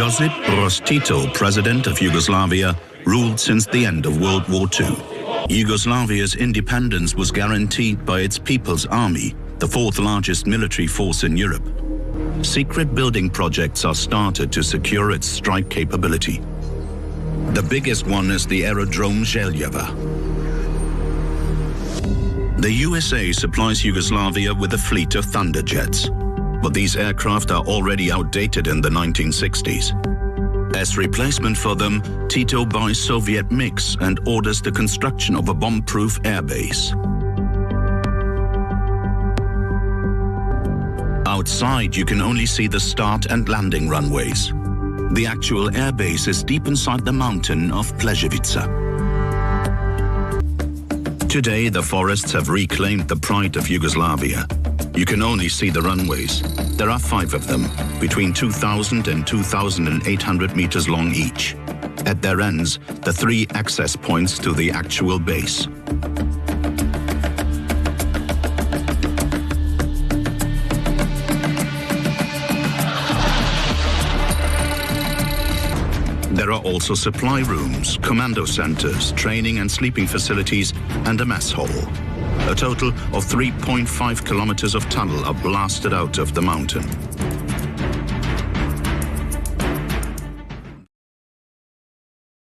Josip Broz Tito, president of Yugoslavia, ruled since the end of World War II. Yugoslavia's independence was guaranteed by its People's Army, the fourth largest military force in Europe. Secret building projects are started to secure its strike capability. The biggest one is the aerodrome Željava. The USA supplies Yugoslavia with a fleet of Thunderjets, but these aircraft are already outdated in the 1960s. As replacement for them, Tito buys Soviet MiGs and orders the construction of a bomb-proof airbase. Outside, you can only see the start and landing runways. The actual airbase is deep inside the mountain of Pljevica. Today, the forests have reclaimed the pride of Yugoslavia. You can only see the runways. There are 5 of them, between 2,000 and 2,800 meters long each. At their ends, the 3 access points to the actual base. There are also supply rooms, commando centers, training and sleeping facilities, and a mess hall. A total of 3.5 kilometers of tunnel are blasted out of the mountain.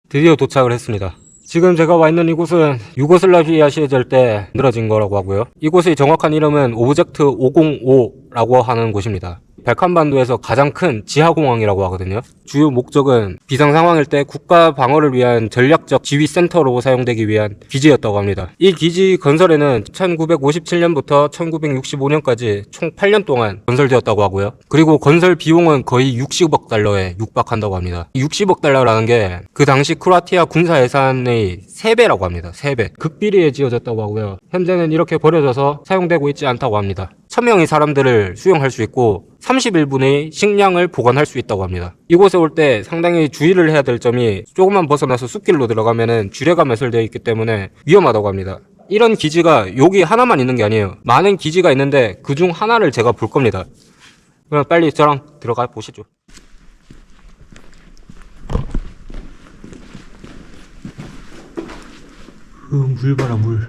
드디어 도착을 했습니다. 지금 제가 와 있는 이곳은 유고슬라비아 시절 때 만들어진 거라고 하고요. 이곳의 정확한 이름은 오브젝트 505라고 하는 곳입니다. 발칸반도에서 가장 큰 지하공항이라고 하거든요. 주요 목적은 비상 상황일 때 국가 방어를 위한 전략적 지휘 센터로 사용되기 위한 기지였다고 합니다. 이 기지 건설에는 1957년부터 1965년까지 총 8년 동안 건설되었다고 하고요. 그리고 건설 비용은 거의 60억 달러에 육박한다고 합니다. 60억 달러라는 게 그 당시 크로아티아 군사 예산의 3배라고 합니다. 3배. 극비리에 지어졌다고 하고요. 현재는 이렇게 버려져서 사용되고 있지 않다고 합니다. 1000명의 사람들을 수용할 수 있고 31분의 식량을 보관할 수 있다고 합니다. 이곳에 올 때 상당히 주의를 해야 될 점이 조금만 벗어나서 숲길로 들어가면은 주례가 매설되어 있기 때문에 위험하다고 합니다. 이런 기지가 여기 하나만 있는 게 아니에요. 많은 기지가 있는데 그중 하나를 제가 볼 겁니다. 그럼 빨리 저랑 들어가 보시죠. 물 봐라 물.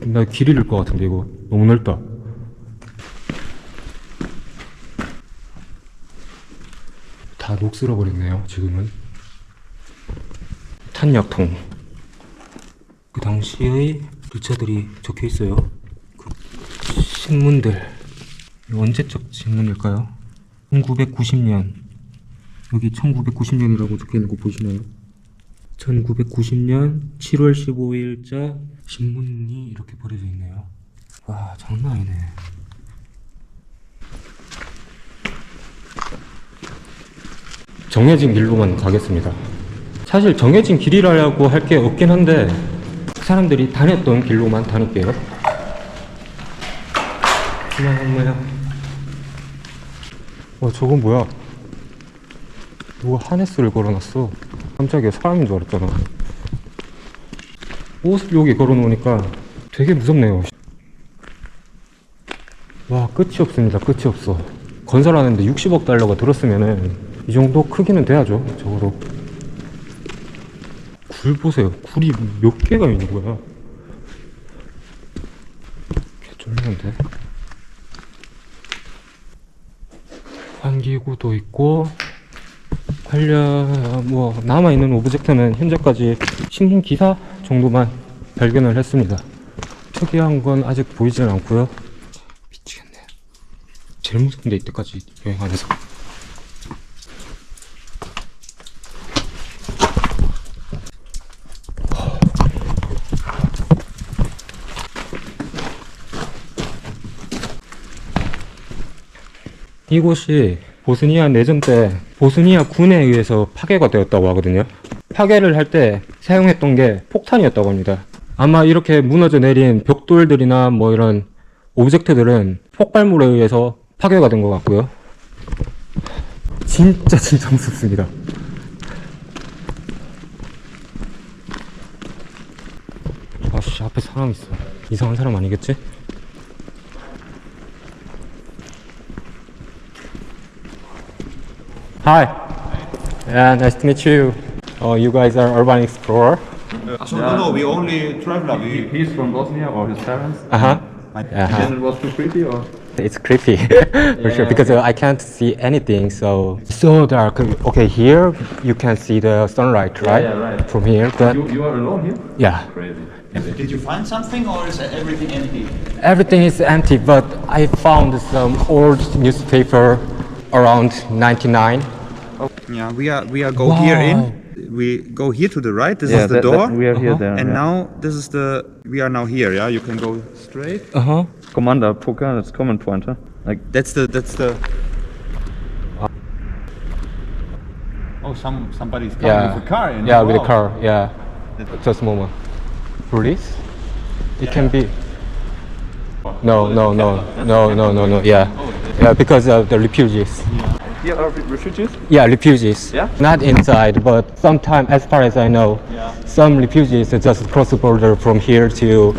나 길 잃을 것 같은데 이거 너무 넓다. 다 녹슬어 버렸네요 지금은. 탄약통. 그 당시의 글자들이 적혀 있어요. 그 신문들. 언제적 신문일까요? 1990년. 여기 1990년이라고 적혀 있는 거 보시나요? 1990년 7월 15일자 신문이 이렇게 버려져 있네요. 와, 장난 아니네. 정해진 길로만 가겠습니다. 사실 정해진 길이라고 할 게 없긴 한데 사람들이 다녔던 길로만 다닐게요. 엄마야. 와, 저건 뭐야? 누가 하네스를 걸어놨어. 깜짝이야, 사람인 줄 알았잖아. 옷을 여기 걸어놓으니까 되게 무섭네요. 와, 끝이 없습니다. 끝이 없어. 건설하는데 60억 달러가 들었으면은 이 정도 크기는 돼야죠. 적어도. 굴 보세요. 굴이 몇 개가 있는 거야. 개쫄리는데. 환기구도 있고. 남아있는 오브젝트는 현재까지 신긴 기사 정도만 발견을 했습니다. 특이한 건 아직 보이지는 않고요. 미치겠네. 제일 무서운데 이때까지 여행하면서. 이곳이 보스니아 내전 때 보스니아 군에 의해서 파괴가 되었다고 하거든요. 파괴를 할 때 사용했던 게 폭탄이었다고 합니다. 아마 이렇게 무너져 내린 벽돌들이나 뭐 이런 오브젝트들은 폭발물에 의해서 파괴가 된 것 같고요. 진짜 무섭습니다. 아씨, 앞에 사람 있어. 이상한 사람 아니겠지? Hi. Yeah, nice to meet you. Oh, you guys are urban explorer? No, we only traveler. He's from Bosnia, or his parents. Uh-huh. And it was too creepy, or? It's creepy for sure because I can't see anything, so dark. Okay, here you can see the sunlight, right? Yeah, right. From here, but You are alone here? yeah, Crazy. Did you find something or is everything empty? everything is empty. But I found some old newspaper around 99. Yeah, we are go here in. We go here to the right. This is the door. we are here there. and now this is we are now here. Yeah, you can go straight. Uh-huh. Commander Poker, that's common point, huh? Like, That's the. Oh, somebody's coming Yeah. with a car in. Yeah, with a Wow. car. Yeah. Just a moment. Police? It can be. No. Yeah. Yeah, because of the refugees. here are refugees? Yeah, refugees. Yeah? Not inside, but sometime, as far as I know, some refugees just cross the border from here to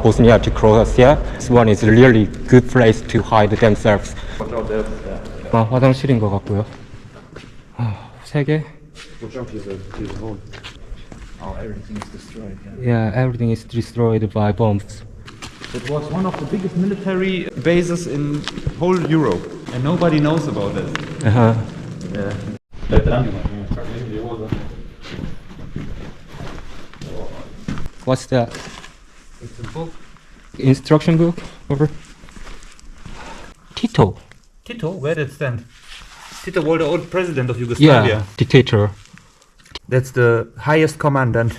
Bosnia to Croatia. This one is really good place to hide themselves. Watch out there. 아, 화장실인 것 같고요. 세 개. Watch out, he's a hole. Oh, everything is destroyed. Yeah, everything is destroyed by bombs. It was one of the biggest military bases in whole Europe, and nobody knows about it. Uh-huh. What's that? It's a book. Instruction book? Over. Tito. Tito, where did it stand? Tito was the old president of Yeah, Yugoslavia. dictator. That's the highest commandant.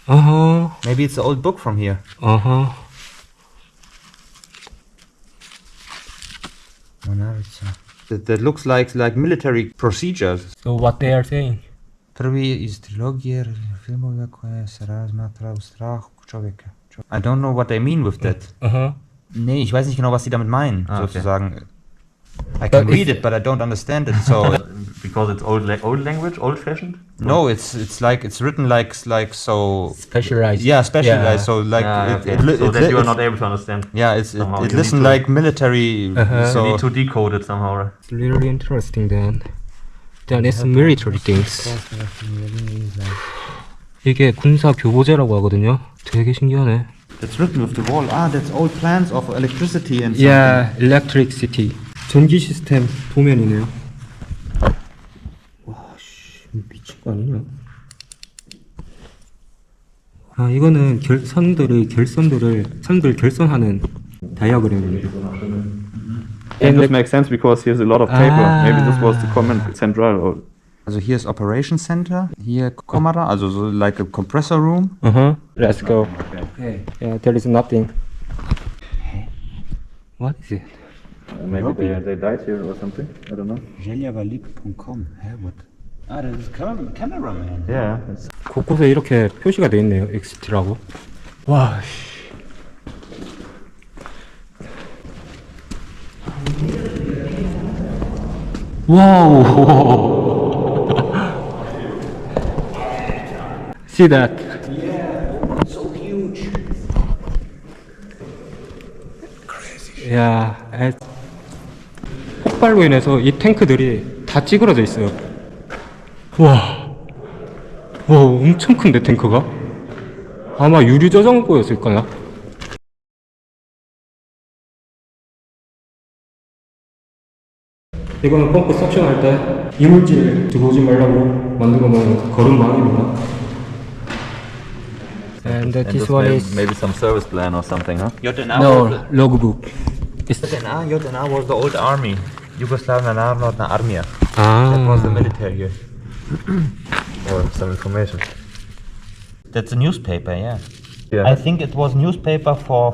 Uh-huh. Maybe it's the old book from here. Uh-huh. That looks like military procedures. So what they are saying? Prvi iz trilogije filmova koja se razmatra u strahu čovjeka. I don't know what they mean with that. Uh-huh. Nee, ich weiß nicht genau, was die damit meinen, Ah, okay. sozusagen. I can But read if- it, but I don't understand it. So Because it's old language, old-fashioned? no, it's like it's written like so. Specialized. Yeah, specialized. Yeah. So like Ah, it, okay. it, li- So it, that li- you are it's- not able to understand. Yeah, Somehow it you listen need to- like military. Uh-huh. So You need to decode it somehow, right? It's really interesting then. Then it's military things. 이게 군사 교보제라고 하거든요. 되게 신기하네. it's written with the wall. Ah, that's old plans of electricity and Yeah, electricity. 전기 시스템 도면이네요. 와, 씨, 미친 거 아니냐? 아, 이거는 선들 결선하는 다이아그램입니다. And this makes sense because here's a lot of paper. Ah. Maybe this was the command central. Or Also here's operation center, here Kamera, also so like a compressor room. Uh-huh. Let's go. Yeah, there is nothing. What is it? maybe they died here or something. I don't know. Jeljavalip.com. What? Ah, das ist cameraman. Yeah. It's 곳곳에 이렇게 표시가 돼 있네요. 엑시트라고. 와, 씨. 와우. See that? So huge. 야, 폭발로 인해서 이 탱크들이 다 찌그러져 있어요. 와, 엄청 큰데 탱크가? 아마 유류 저장고였을 거야. 이거는 펌프 석션할 때 이물질 들어오지 말라고 만든 거면 거름망입니다. And this one is maybe some service plan or something, huh? JNA, no logbook. It's JNA was the old army. Jugoslavian Narodna Armia. 아. That was the military. Or some information. That's a newspaper, yeah. Yeah. I think it was newspaper for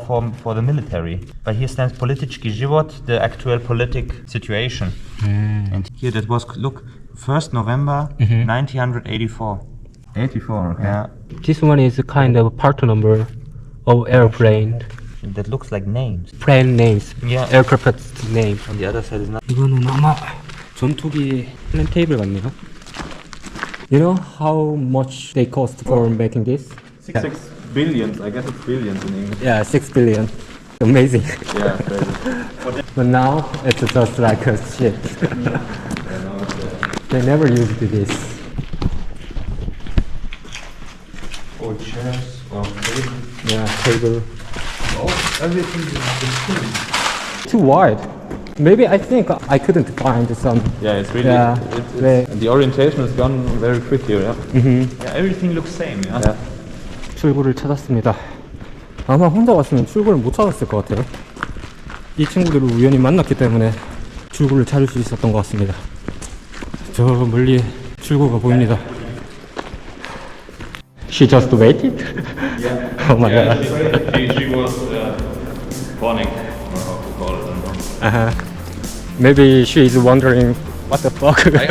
the military. But here stands Politički život, the actual politic situation. And here that was, look, 1st November 1984. 84, okay. Yeah. This one is kind of part number of airplane. That looks like names. Plane names. Yeah. Aircraft name. On the other side is not. 이거는 아마 전투기 플랜 테이블 같네요. You know how much they cost for making this? 6 billions, I guess it's billions in English. Yeah, 6 billion. Amazing. Yeah, crazy. But now it's just like a shit. They never used this. Old chairs, well, table. Yeah, table. Everything is Too wide. Maybe I think I couldn't find some. Yeah, it's really. Yeah. The orientation has gone very quick here. Yeah. Yeah, everything looks same. Yeah. 출구를 찾았습니다. 아마 혼자 왔으면 출구를 못 찾았을 것 같아요. 이 친구들을 우연히 만났기 때문에 출구를 찾을 수 있었던 것 같습니다. 저 멀리 출구가 보입니다. She just waited? Yeah. Oh my god. She was pawning, or how to call it. Maybe she is wondering what the fuck. I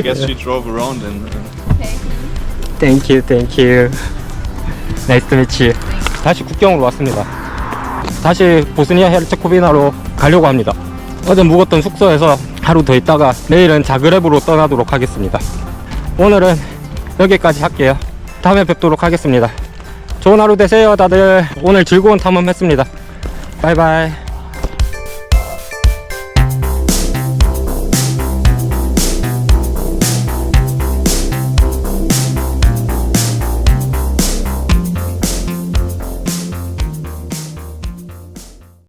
guess she drove around and. Thank you, thank you. Nice to meet you. 다시 국경으로 왔습니다. 다시 보스니아 헤르체고비나로 가려고 합니다. 어제 묵었던 숙소에서 하루 더 있다가 내일은 자그레브로 떠나도록 하겠습니다. 오늘은 여기까지 할게요. 다음에 뵙도록 하겠습니다. 좋은 하루 되세요 다들. 오늘 즐거운 탐험했습니다. 바이바이.